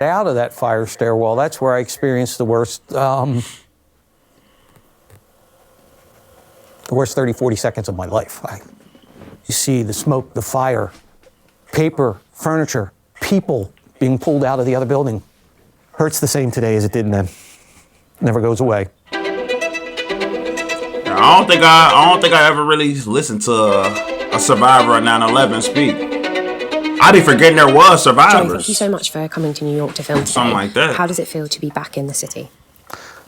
out of that fire stairwell, that's where I experienced the worst 30, 40 seconds of my life. You see the smoke, the fire, paper, furniture, people being pulled out of the other building. Hurts the same today as it did then. Never goes away. I don't think I ever really listened to a survivor of 9/11 speak. I be forgetting there was survivors. Joe, thank you so much for coming to New York to film today. Something like that. How does it feel to be back in the city?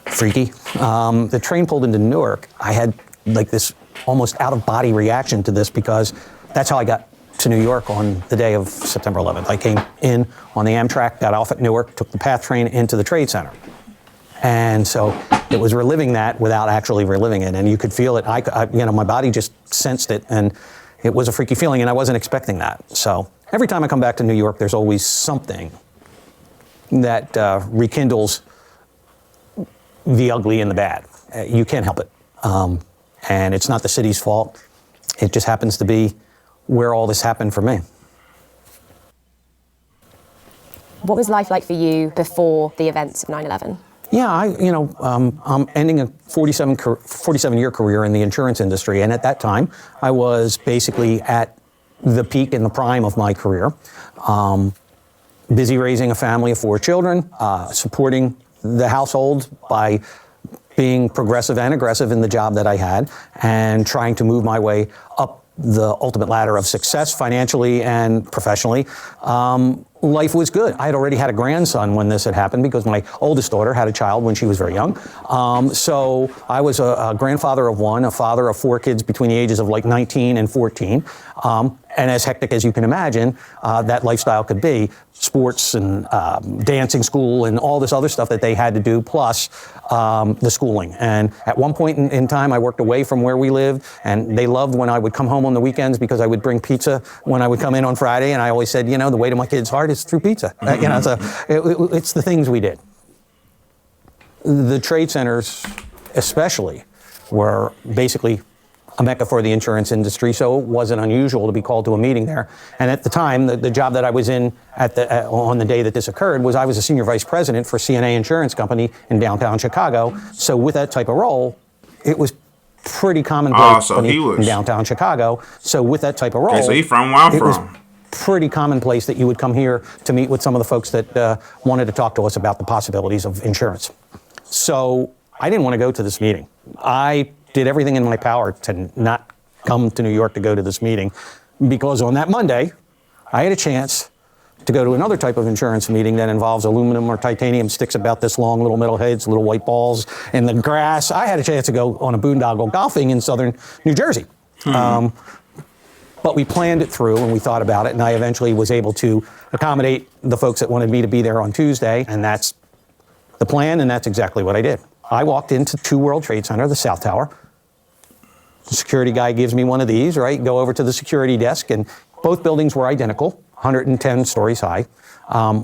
Freaky. The train pulled into Newark. I had like this almost out-of-body reaction to this because that's how I got to New York on the day of September 11th. I came in on the Amtrak, got off at Newark, took the PATH train into the Trade Center. And so it was reliving that without actually reliving it. And you could feel it. My body just sensed it. And it was a freaky feeling. And I wasn't expecting that. So every time I come back to New York, there's always something that rekindles the ugly and the bad. You can't help it. And it's not the city's fault. It just happens to be where all this happened for me. What was life like for you before the events of 9/11? Yeah, I'm ending a 47-year career in the insurance industry. And at that time, I was basically at the peak and the prime of my career. Busy raising a family of 4 children, supporting the household by being progressive and aggressive in the job that I had, and trying to move my way up the ultimate ladder of success financially and professionally. Life was good. I had already had a grandson when this had happened because my oldest daughter had a child when she was very young. So I was a grandfather of 1, a father of 4 kids between the ages of like 19 and 14. And as hectic as you can imagine, that lifestyle could be. Sports and dancing school and all this other stuff that they had to do, plus the schooling. And at one point in time, I worked away from where we lived, and they loved when I would come home on the weekends because I would bring pizza when I would come in on Friday, and I always said, the way to my kids' heart is through pizza. So it's the things we did. The trade centers, especially, were basically a mecca for the insurance industry, so it wasn't unusual to be called to a meeting there. And at the time, the job that I was in on the day that this occurred was I was a senior vice president for CNA Insurance Company in downtown Chicago. So with that type of role, it was pretty commonplace in downtown Chicago. So with that type of role, so he's from where I'm from. Pretty commonplace that you would come here to meet with some of the folks that wanted to talk to us about the possibilities of insurance. So I didn't want to go to this meeting. I did everything in my power to not come to New York to go to this meeting, because on that Monday, I had a chance to go to another type of insurance meeting that involves aluminum or titanium sticks about this long, little metal heads, little white balls in the grass. I had a chance to go on a boondoggle golfing in southern New Jersey. But we planned it through and we thought about it, and I eventually was able to accommodate the folks that wanted me to be there on Tuesday, and that's the plan, and that's exactly what I did. I walked into 2 World Trade Center, the South Tower. The security guy gives me one of these, right? Go over to the security desk, and both buildings were identical, 110 stories high.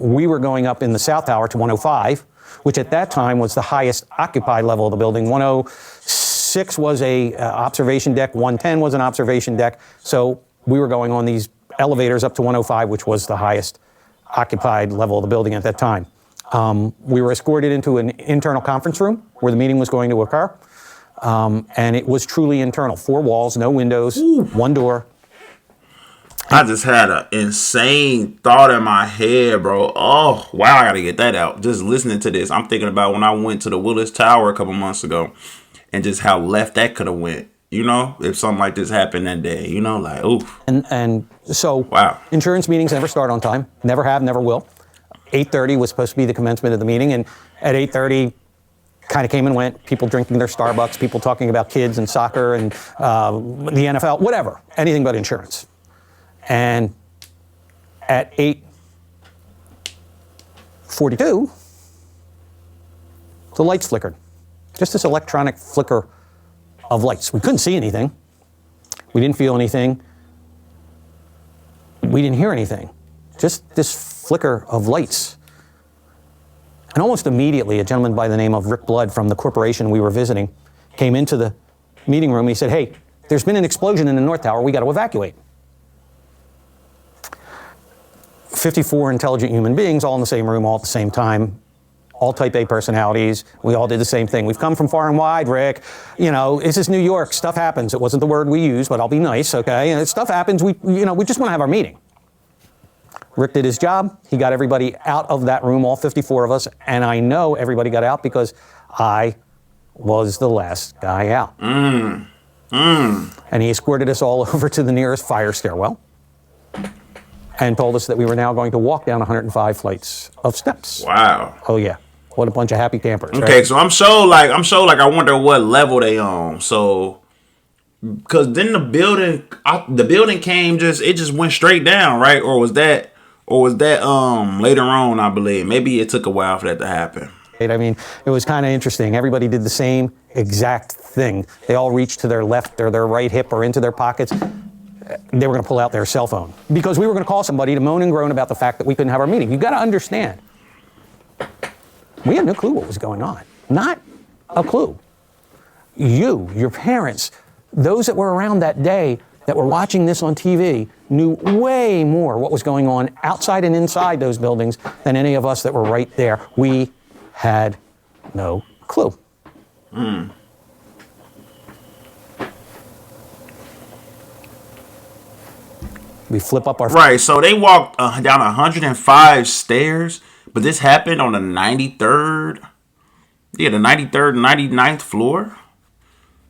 We were going up in the South Tower to 105, which at that time was the highest occupied level of the building. 106 was a observation deck, 110 was an observation deck. So we were going on these elevators up to 105, which was the highest occupied level of the building at that time. We were escorted into an internal conference room where the meeting was going to occur. And it was truly internal. 4 walls, no windows, 1 door. I just had an insane thought in my head, bro. Oh, wow, I got to get that out. Just listening to this, I'm thinking about when I went to the Willis Tower a couple months ago and just how left that could have went, if something like this happened that day, like, oof. And so wow. Insurance meetings never start on time. Never have, never will. 8:30 was supposed to be the commencement of the meeting, and at 8:30, kind of came and went, people drinking their Starbucks, people talking about kids and soccer and the NFL, whatever, anything but insurance. And at 8:42, the lights flickered. Just this electronic flicker of lights. We couldn't see anything. We didn't feel anything. We didn't hear anything. Just this flicker of lights. And almost immediately, a gentleman by the name of Rick Blood from the corporation we were visiting came into the meeting room. He said, "Hey, there's been an explosion in the North Tower. We got to evacuate." 54 intelligent human beings all in the same room, all at the same time, all type A personalities. We all did the same thing. We've come from far and wide, Rick. You know, this is New York. Stuff happens. It wasn't the word we used, but I'll be nice, okay? And stuff happens. We just want to have our meeting. Rick did his job. He got everybody out of that room, all 54 of us, and I know everybody got out because I was the last guy out. And he escorted us all over to the nearest fire stairwell and told us that we were now going to walk down 105 flights of steps. Wow. Oh yeah, what a bunch of happy campers. Okay, right? so I'm sure like I wonder what level they on. So, because then the building came it just went straight down, right? Or was that later on? I believe maybe it took a while for that to happen. I mean, it was kind of interesting. Everybody did the same exact thing. They all reached to their left or their right hip or into their pockets. They were going to pull out their cell phone because we were going to call somebody to moan and groan about the fact that we couldn't have our meeting. You got to understand, we had no clue what was going on. Not a clue. You, your parents, those that were around that day that were watching this on TV knew way more what was going on outside and inside those buildings than any of us that were right there. We had no clue. We flip up our... Right, so they walked down 105 stairs, but this happened on the 93rd. Yeah, the 93rd, 99th floor.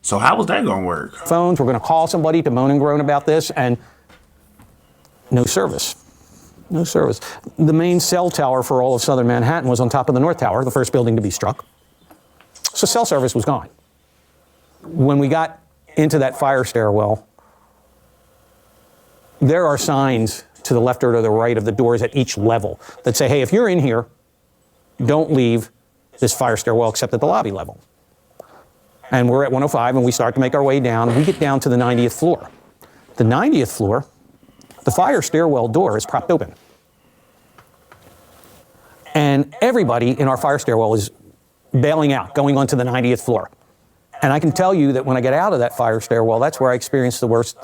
So how was that going to work? Phones, we're going to call somebody to moan and groan about this, and no service. No service. The main cell tower for all of southern Manhattan was on top of the North Tower, the first building to be struck. So cell service was gone. When we got into that fire stairwell, there are signs to the left or to the right of the doors at each level that say, hey, if you're in here, don't leave this fire stairwell except at the lobby level. And we're at 105 and we start to make our way down. We get down to the 90th floor. The 90th floor, the fire stairwell door is propped open. And everybody in our fire stairwell is bailing out, going onto the 90th floor. And I can tell you that when I get out of that fire stairwell, that's where I experienced the worst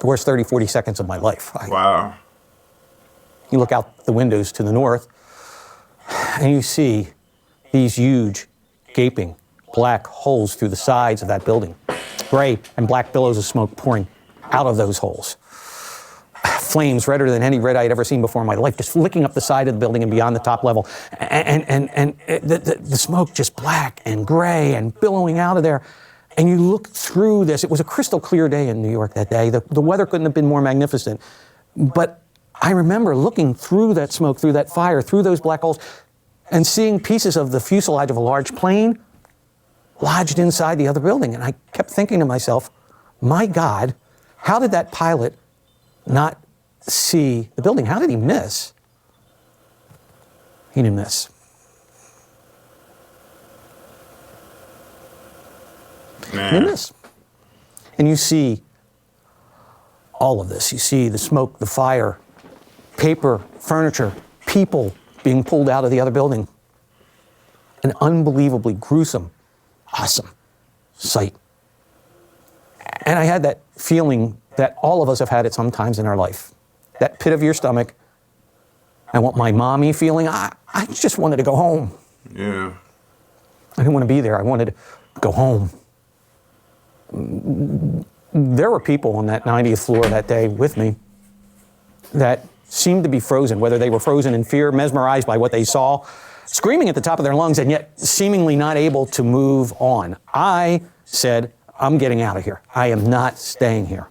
30, 40 seconds of my life. Wow. You look out the windows to the north and you see these huge, gaping black holes through the sides of that building. Gray and black billows of smoke pouring out of those holes. Flames redder than any red I'd ever seen before in my life, just licking up the side of the building and beyond the top level. And the smoke just black and gray and billowing out of there. And you look through this. It was a crystal clear day in New York that day. The weather couldn't have been more magnificent. But I remember looking through that smoke, through that fire, through those black holes, and seeing pieces of the fuselage of a large plane lodged inside the other building. And I kept thinking to myself, my God, how did that pilot not see the building? How did he miss? He didn't miss. Man. He didn't miss. And you see all of this. You see the smoke, the fire, paper, furniture, people being pulled out of the other building. An unbelievably gruesome, awesome sight. And I had that feeling that all of us have had it sometimes in our life. That pit of your stomach. I want my mommy feeling. I just wanted to go home. Yeah. I didn't want to be there. I wanted to go home. There were people on that 90th floor that day with me that seemed to be frozen, whether they were frozen in fear, mesmerized by what they saw, screaming at the top of their lungs, and yet seemingly not able to move on. I said, I'm getting out of here. I am not staying here.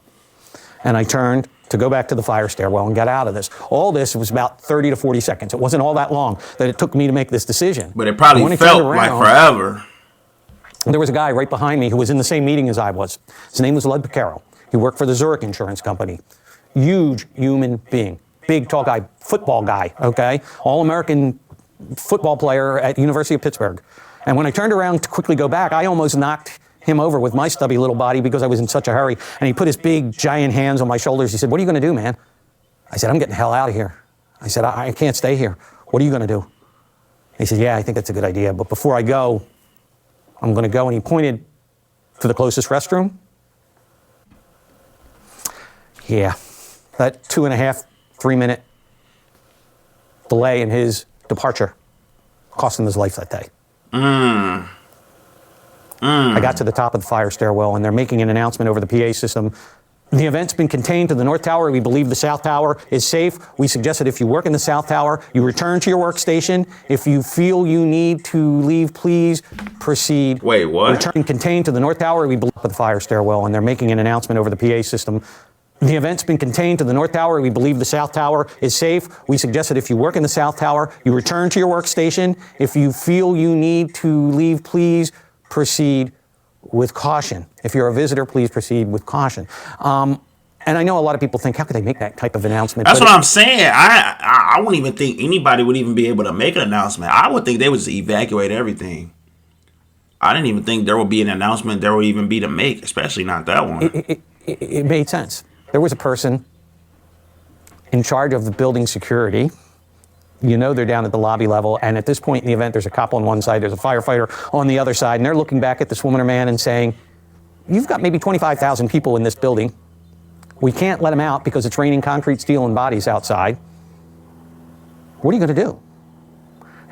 And I turned to go back to the fire stairwell and get out of this. All this was about 30 to 40 seconds. It wasn't all that long that it took me to make this decision. But it probably felt like forever. There was a guy right behind me who was in the same meeting as I was. His name was LADbible. He worked for the Zurich Insurance Company. Huge human being. Big, tall guy, football guy, okay? All-American football player at University of Pittsburgh. And when I turned around to quickly go back, I almost knocked him over with my stubby little body because I was in such a hurry. And he put his big, giant hands on my shoulders. He said, what are you going to do, man? I said, I'm getting the hell out of here. I said, I can't stay here. What are you going to do? He said, yeah, I think that's a good idea. But before I go, I'm going to go. And he pointed to the closest restroom. Yeah, that 2.5, 3-minute delay in his departure cost him his life that day. I got to the top of the fire stairwell, and they're making an announcement over the PA system. The event's been contained to the North Tower. We believe the South Tower is safe. We suggest that if you work in the South Tower, you return to your workstation. If you feel you need to leave, please proceed. Wait, what? Return contained to the North Tower. We believe the fire stairwell, and they're making an announcement over the PA system. The event's been contained to the North Tower. We believe the South Tower is safe. We suggest that if you work in the South Tower, you return to your workstation. If you feel you need to leave, please proceed with caution. If you're a visitor, please proceed with caution. And I know a lot of people think, how could they make that type of announcement? That's what I'm saying. I wouldn't even think anybody would even be able to make an announcement. I would think they would just evacuate everything. I didn't even think there would be an announcement there would even be to make, especially not that one. It made sense. There was a person in charge of the building security. You know they're down at the lobby level, and at this point in the event, there's a cop on one side, there's a firefighter on the other side, and they're looking back at this woman or man and saying, you've got maybe 25,000 people in this building. We can't let them out because it's raining concrete, steel, and bodies outside. What are you going to do?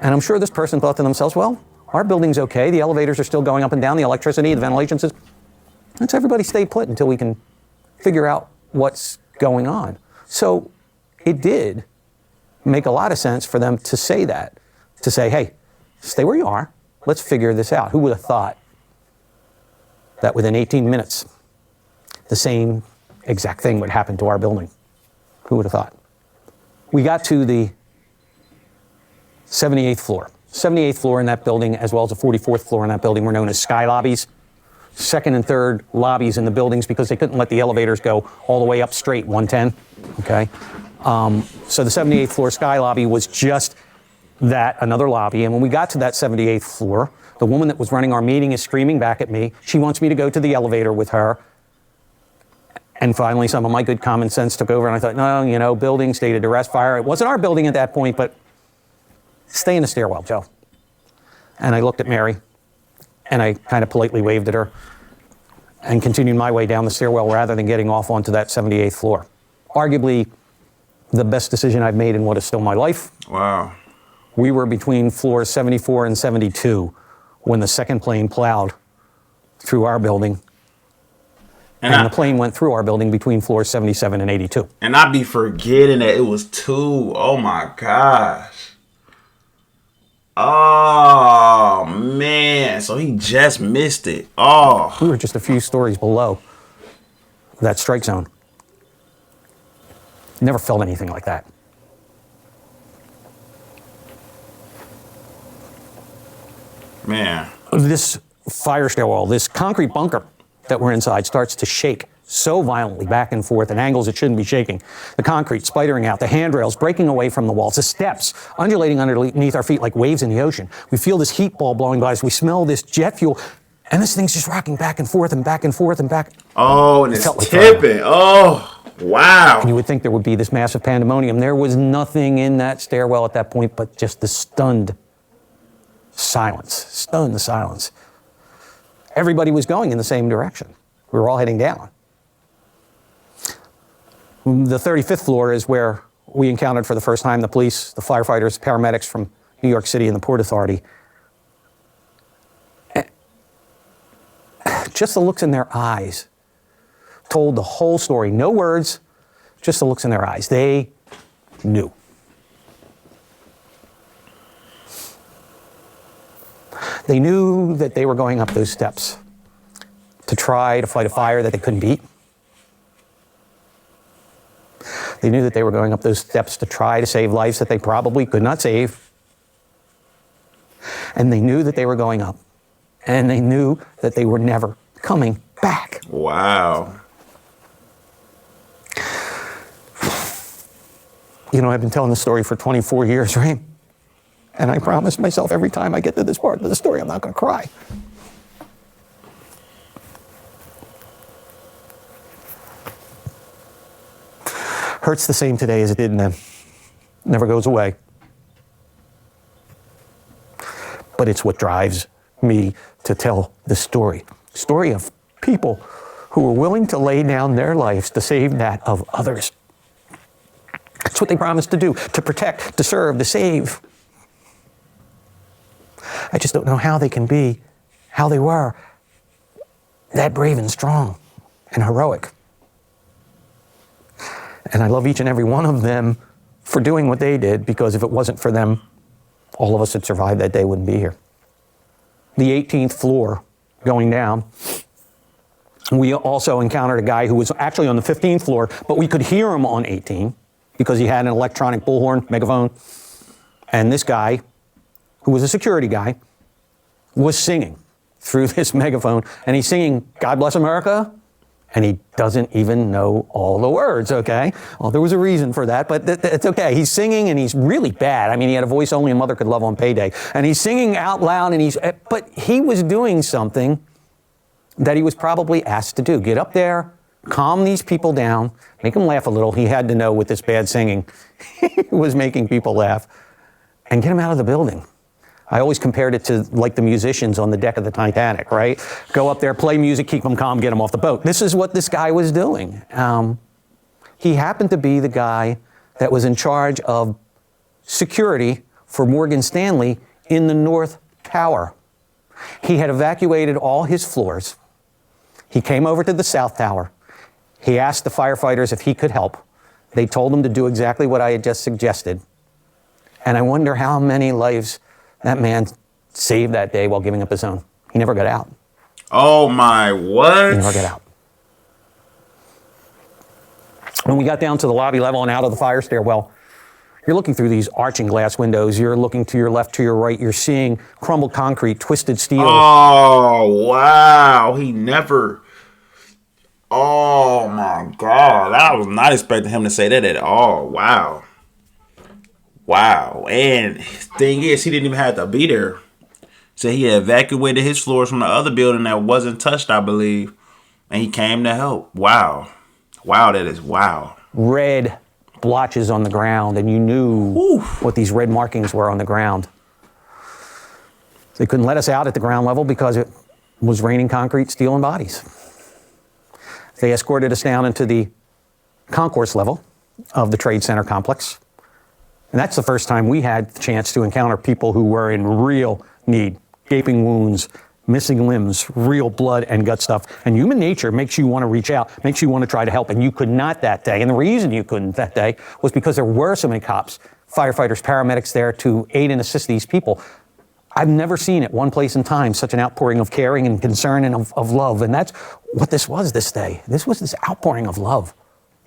And I'm sure this person thought to themselves, well, our building's okay. The elevators are still going up and down. The electricity, the ventilation system. Let's everybody stay put until we can figure out what's going on. So it did make a lot of sense for them to say that, to say, hey, stay where you are. Let's figure this out. Who would have thought that within 18 minutes, the same exact thing would happen to our building? Who would have thought? We got to the 78th floor. 78th floor in that building, as well as the 44th floor in that building, were known as sky lobbies. Second and third lobbies in the buildings because they couldn't let the elevators go all the way up straight, 110, okay? So the 78th floor sky lobby was just that, another lobby. And when we got to that 78th floor, the woman that was running our meeting is screaming back at me. She wants me to go to the elevator with her. And finally, some of my good common sense took over, and I thought, no, you know, building, state of duress, fire. It wasn't our building at that point, but stay in the stairwell, Joe. And I looked at Mary, and I kind of politely waved at her and continued my way down the stairwell rather than getting off onto that 78th floor. Arguably, the best decision I've made in what is still my life. Wow. We were between floors 74 and 72 when the second plane plowed through our building. And the plane went through our building between floors 77 and 82. And I'd be forgetting that it was 2. Oh, my gosh. Oh, man. So he just missed it. Oh. We were just a few stories below that strike zone. Never felt anything like that. Man. This fire stairwell, this concrete bunker that we're inside starts to shake so violently back and forth at angles it shouldn't be shaking. The concrete spidering out, the handrails breaking away from the walls, the steps undulating underneath our feet like waves in the ocean. We feel this heat ball blowing by us. We smell this jet fuel, and this thing's just rocking back and forth and back and forth and back. Oh, and it's like tipping. Oh, wow. And you would think there would be this massive pandemonium. There was nothing in that stairwell at that point but just the stunned silence. Stunned silence. Everybody was going in the same direction. We were all heading down. The 35th floor is where we encountered for the first time the police, the firefighters, paramedics from New York City and the Port Authority. Just the looks in their eyes told the whole story. No words, just the looks in their eyes. They knew. They knew that they were going up those steps to try to fight a fire that they couldn't beat. They knew that they were going up those steps to try to save lives that they probably could not save. And they knew that they were going up. And they knew that they were never coming back. Wow. You know, I've been telling this story for 24 years, right? And I promise myself every time I get to this part of the story, I'm not going to cry. Hurts the same today as it did then. Never goes away. But it's what drives me to tell the story. Story of people who were willing to lay down their lives to save that of others. That's what they promised to do, to protect, to serve, to save. I just don't know how they can be, how they were, that brave and strong and heroic. And I love each and every one of them for doing what they did, because if it wasn't for them, all of us that survived that day wouldn't be here. The 18th floor going down, we also encountered a guy who was actually on the 15th floor, but we could hear him on 18 because he had an electronic bullhorn, megaphone. And this guy, who was a security guy, was singing through this megaphone. And he's singing, "God Bless America," and he doesn't even know all the words, okay? Well, there was a reason for that, but it's okay. He's singing, and he's really bad. I mean, he had a voice only a mother could love on payday. And he's singing out loud, but he was doing something that he was probably asked to do. Get up there, calm these people down, make them laugh a little. He had to know with this bad singing, he was making people laugh, and get them out of the building. I always compared it to like the musicians on the deck of the Titanic, right? Go up there, play music, keep them calm, get them off the boat. This is what this guy was doing. He happened to be the guy that was in charge of security for Morgan Stanley in the North Tower. He had evacuated all his floors. He came over to the South Tower. He asked the firefighters if he could help. They told him to do exactly what I had just suggested. And I wonder how many lives that man saved that day while giving up his own. He never got out. Oh my, what? He never got out. When we got down to the lobby level and out of the fire stairwell, you're looking through these arching glass windows. You're looking to your left, to your right. You're seeing crumbled concrete, twisted steel. Oh, wow. He never... Oh, my God. I was not expecting him to say that at all. Wow. Wow. And thing is, he didn't even have to be there. So he had evacuated his floors from the other building that wasn't touched, I believe. And he came to help. Wow. Wow, that is wow. Red blotches on the ground, and you knew what these red markings were on the ground. They couldn't let us out at the ground level because it was raining concrete, steel, and bodies. They escorted us down into the concourse level of the Trade Center complex. And that's the first time we had the chance to encounter people who were in real need, gaping wounds, missing limbs, real blood and gut stuff. And human nature makes you want to reach out, makes you want to try to help. And you could not that day. And the reason you couldn't that day was because there were so many cops, firefighters, paramedics there to aid and assist these people. I've never seen at one place in time such an outpouring of caring and concern and of love. And that's what this was this day. This was this outpouring of love.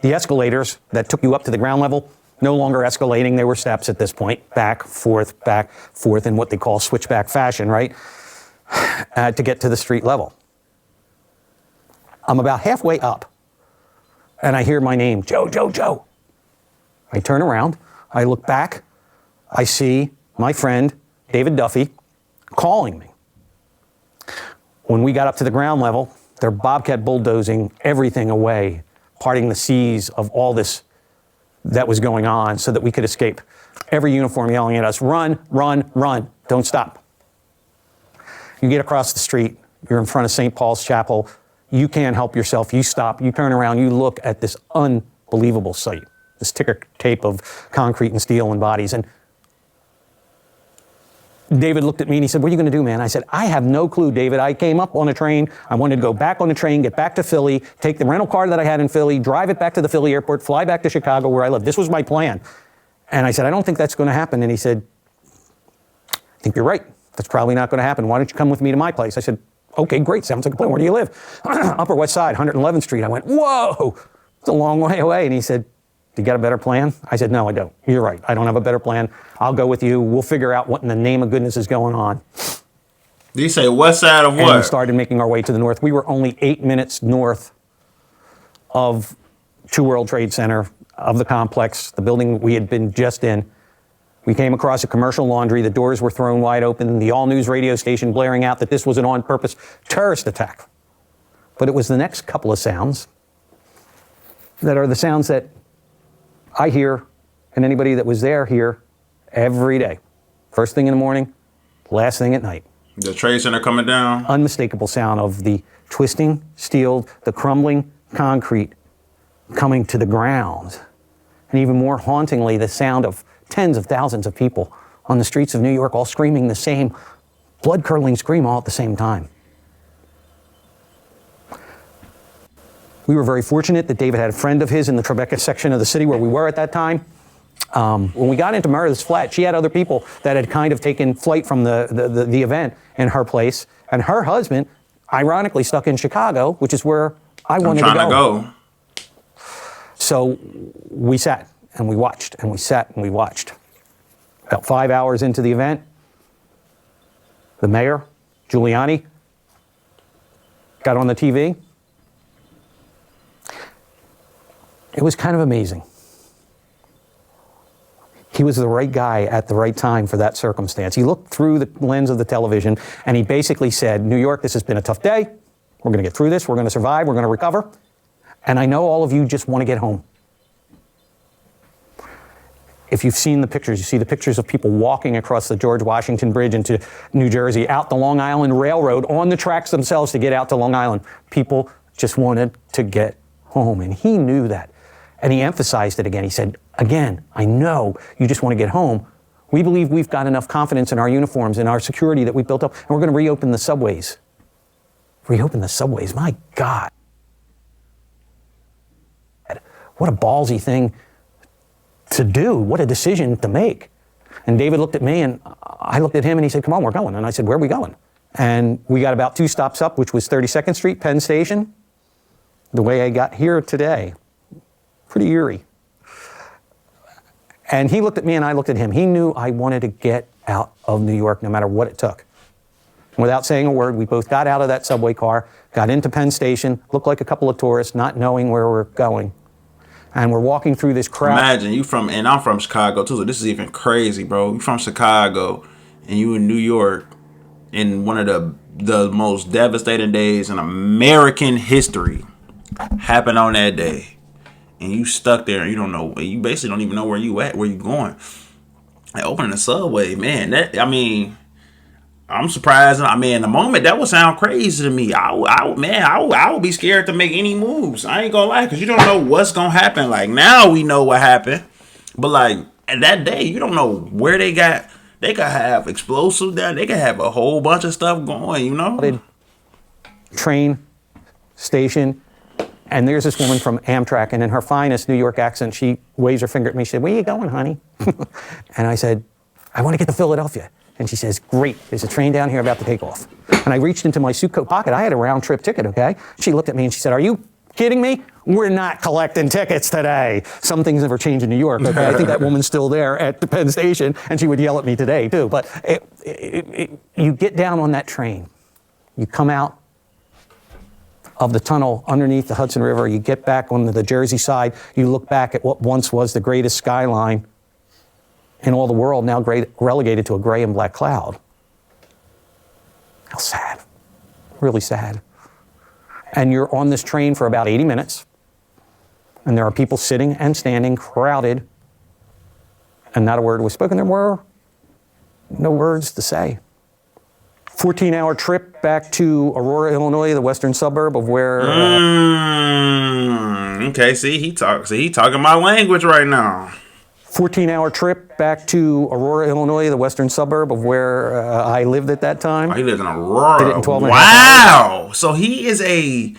The escalators that took you up to the ground level, no longer escalating. They were steps at this point, back, forth, in what they call switchback fashion, right? To get to the street level. I'm about halfway up, and I hear my name, Joe, Joe, Joe. I turn around, I look back, I see my friend, David Duffy, calling me. When we got up to the ground level, they're bobcat bulldozing everything away, parting the seas of all this that was going on so that we could escape. Every uniform yelling at us, run, run, run, don't stop. You get across the street, you're in front of St. Paul's Chapel, you can't help yourself, you stop, you turn around, you look at this unbelievable sight, this ticker tape of concrete and steel and bodies. And David looked at me and he said, "What are you going to do, man?" I said, "I have no clue, David. I came up on a train. I wanted to go back on the train, get back to Philly, take the rental car that I had in Philly, drive it back to the Philly airport, fly back to Chicago where I live. This was my plan." And I said, "I don't think that's going to happen." And he said, "I think you're right. That's probably not going to happen. Why don't you come with me to my place?" I said, "Okay, great. Sounds like a plan. Where do you live?" "Upper West Side, 111th Street. I went, "Whoa, it's a long way away." And he said, "You got a better plan?" I said, "No, I don't. You're right. I don't have a better plan. I'll go with you. We'll figure out what in the name of goodness is going on." Did you say west side of what? And we started making our way to the north. We were only 8 minutes north of Two World Trade Center, of the complex, the building we had been just in. We came across a commercial laundry. The doors were thrown wide open. The all-news radio station blaring out that this was an on-purpose terrorist attack. But it was the next couple of sounds that are the sounds that I hear, and anybody that was there hear every day. First thing in the morning, last thing at night. The Trade Center coming down. Unmistakable sound of the twisting steel, the crumbling concrete coming to the ground. and even more hauntingly, the sound of tens of thousands of people on the streets of New York all screaming the same blood-curdling scream all at the same time. We were very fortunate that David had a friend of his in the Tribeca section of the city where we were at that time. When we got into Meredith's flat, she had other people that had kind of taken flight from the event in her place, and her husband, ironically, stuck in Chicago, which is where I wanted to go. So we sat and we watched and we sat and we watched. About 5 hours into the event, the mayor, Giuliani, got on the TV. It was kind of amazing. He was the right guy at the right time for that circumstance. He looked through the lens of the television and he basically said, New York, this has been a tough day. We're going to get through this. We're going to survive. We're going to recover. And I know all of you just want to get home. If you've seen the pictures, you see the pictures of people walking across the George Washington Bridge into New Jersey, out the Long Island Railroad, on the tracks themselves to get out to Long Island. People just wanted to get home, and he knew that. And he emphasized it again. He said, again, I know you just want to get home. We believe we've got enough confidence in our uniforms and our security that we built up, and we're going to reopen the subways. Reopen the subways, my God. What a ballsy thing to do. What a decision to make. And David looked at me and I looked at him and he said, come on, we're going. And I said, where are we going? And we got about 2 stops up, which was 32nd Street, Penn Station. The way I got here today, pretty eerie. And he looked at me and I looked at him. He knew I wanted to get out of New York no matter what it took. Without saying a word, we both got out of that subway car, got into Penn Station, looked like a couple of tourists, not knowing where we're going. And we're walking through this crowd. Imagine you from, and I'm from Chicago too, so this is even crazy, bro. You from Chicago and you in New York in one of the most devastating days in American history happened on that day. And you stuck there and you don't know, you basically don't even know where you at, where you going. Like opening the subway, man, I'm surprised. I mean, in the moment, that would sound crazy to me. I would be scared to make any moves. I ain't gonna lie, because you don't know what's gonna happen. Like, now we know what happened. But, like, at that day, you don't know where they could have explosives there. They could have a whole bunch of stuff going, you know? Train station. And there's this woman from Amtrak, and in her finest New York accent, she waves her finger at me. She said, where you going, honey? And I said, I want to get to Philadelphia. And she says, great, there's a train down here about to take off. And I reached into my suit coat pocket. I had a round trip ticket, okay? She looked at me and she said, are you kidding me? We're not collecting tickets today. Some things never change in New York, okay? I think that woman's still there at the Penn Station, and she would yell at me today, too. But you get down on that train. You come out of the tunnel underneath the Hudson River. You get back on the Jersey side. You look back at what once was the greatest skyline in all the world, now relegated to a gray and black cloud. How sad. Really sad. And you're on this train for about 80 minutes, and there are people sitting and standing, crowded, and not a word was spoken. There were no words to say. 14-hour trip back to Aurora, Illinois, the western suburb of where... Okay, see, he talking my language right now. 14-hour trip back to Aurora, Illinois, the western suburb of where I lived at that time. Oh, he lives in Aurora. Did it in 12 wow. So he is a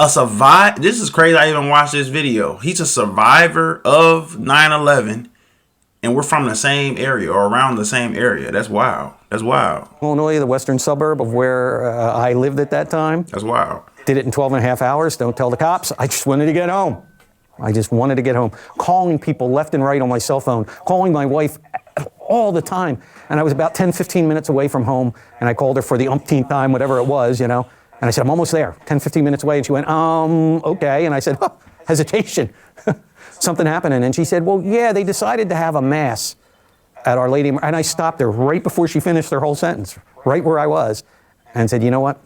survivor. This is crazy. I even watched this video. He's a survivor of 9/11, and we're from the same area or around the same area. That's wild. That's wild. Illinois, the western suburb of where I lived at that time. That's wild. Did it in 12 and a half hours. Don't tell the cops. I just wanted to get home. I just wanted to get home. Calling people left and right on my cell phone. Calling my wife all the time. And I was about 10, 15 minutes away from home. And I called her for the umpteenth time, whatever it was, you know. And I said, I'm almost there. 10, 15 minutes away. And she went, okay. And I said, hesitation. Something happening. And she said, well, yeah, they decided to have a mass at Our Lady. And I stopped her right before she finished her whole sentence, right where I was, and said, you know what?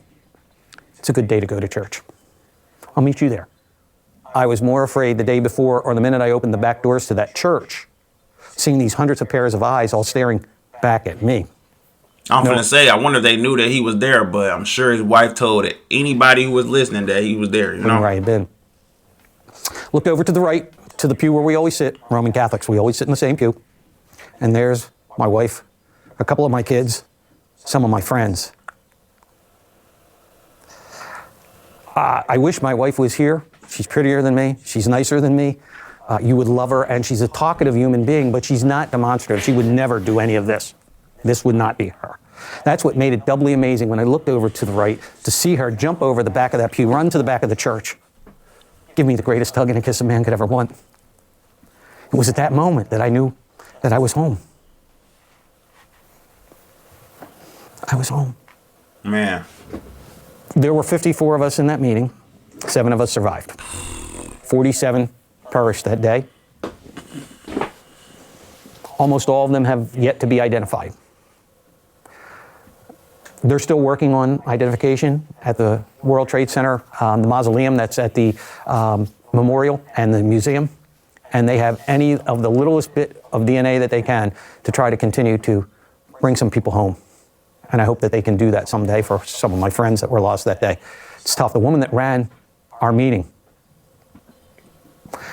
It's a good day to go to church. I'll meet you there. I was more afraid the day before or the minute I opened the back doors to that church, seeing these hundreds of pairs of eyes all staring back at me. I'm going to say, I wonder if they knew that he was there, but I'm sure his wife told anybody who was listening that he was there, you know? Where I had been. Looked over to the right, to the pew where we always sit, Roman Catholics. We always sit in the same pew. And there's my wife, a couple of my kids, some of my friends. I wish my wife was here. She's prettier than me. She's nicer than me. You would love her, and she's a talkative human being, but she's not demonstrative. She would never do any of this. This would not be her. That's what made it doubly amazing when I looked over to the right to see her jump over the back of that pew, run to the back of the church, give me the greatest hug and a kiss a man could ever want. It was at that moment that I knew that I was home. I was home. Man. There were 54 of us in that meeting. 7 of us survived. 47 perished that day. Almost all of them have yet to be identified. They're still working on identification at the World Trade Center, the mausoleum that's at the memorial and the museum. And they have any of the littlest bit of DNA that they can to try to continue to bring some people home. And I hope that they can do that someday for some of my friends that were lost that day. It's tough. The woman that ran our meeting,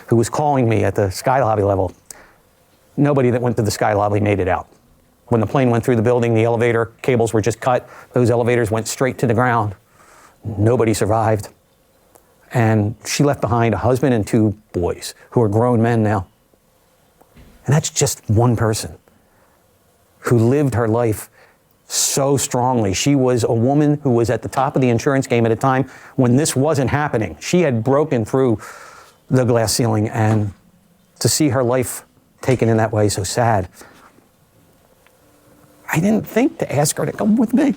who was calling me at the sky lobby level, nobody that went to the sky lobby made it out. When the plane went through the building, the elevator cables were just cut. Those elevators went straight to the ground. Nobody survived. And she left behind a husband and 2 boys who are grown men now. And that's just one person who lived her life so strongly. She was a woman who was at the top of the insurance game at a time when this wasn't happening. She had broken through the glass ceiling, and to see her life taken in that way, so sad. I didn't think to ask her to come with me.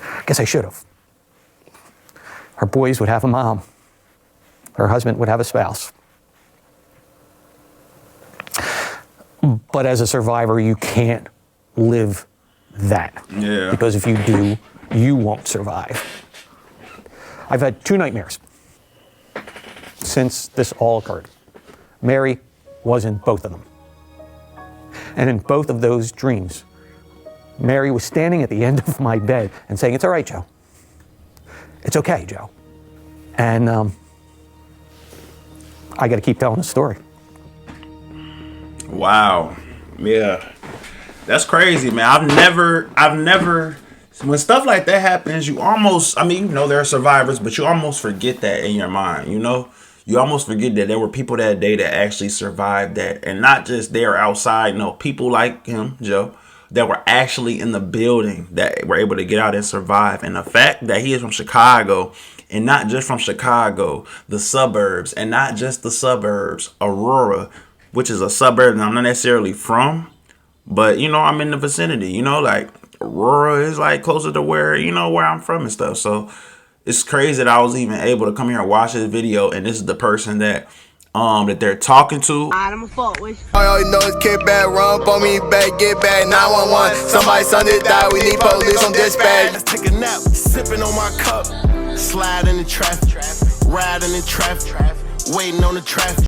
I guess I should have. Her boys would have a mom. Her husband would have a spouse. But as a survivor, you can't live that. Yeah. Because if you do, you won't survive. I've had 2 nightmares since this all occurred. Mary was in both of them. And in both of those dreams, Mary was standing at the end of my bed and saying, "It's all right, Joe. It's okay, Joe." And I got to keep telling the story. Wow. Yeah. That's crazy, man. I've never, when stuff like that happens, you almost, I mean, you know, there are survivors, but you almost forget that in your mind, you know? You almost forget that there were people that day that actually survived that. And not just there outside, no, people like him, Joe, that were actually in the building that were able to get out and survive. And the fact that he is from Chicago, and not just from Chicago, the suburbs, and not just the suburbs, Aurora, which is a suburb that I'm not necessarily from, but, you know, I'm in the vicinity, you know, like Aurora is like closer to where, you know, where I'm from and stuff. So it's crazy that I was even able to come here and watch this video, and this is the person that they're talking to. I'm a fault with. All you know is kick back, run up on me, back, get back, 911. Somebody's son did die, we need police on dispatch. Let's take a nap, sipping on my cup, slide in the traffic, ride in the traffic, waiting on the traffic.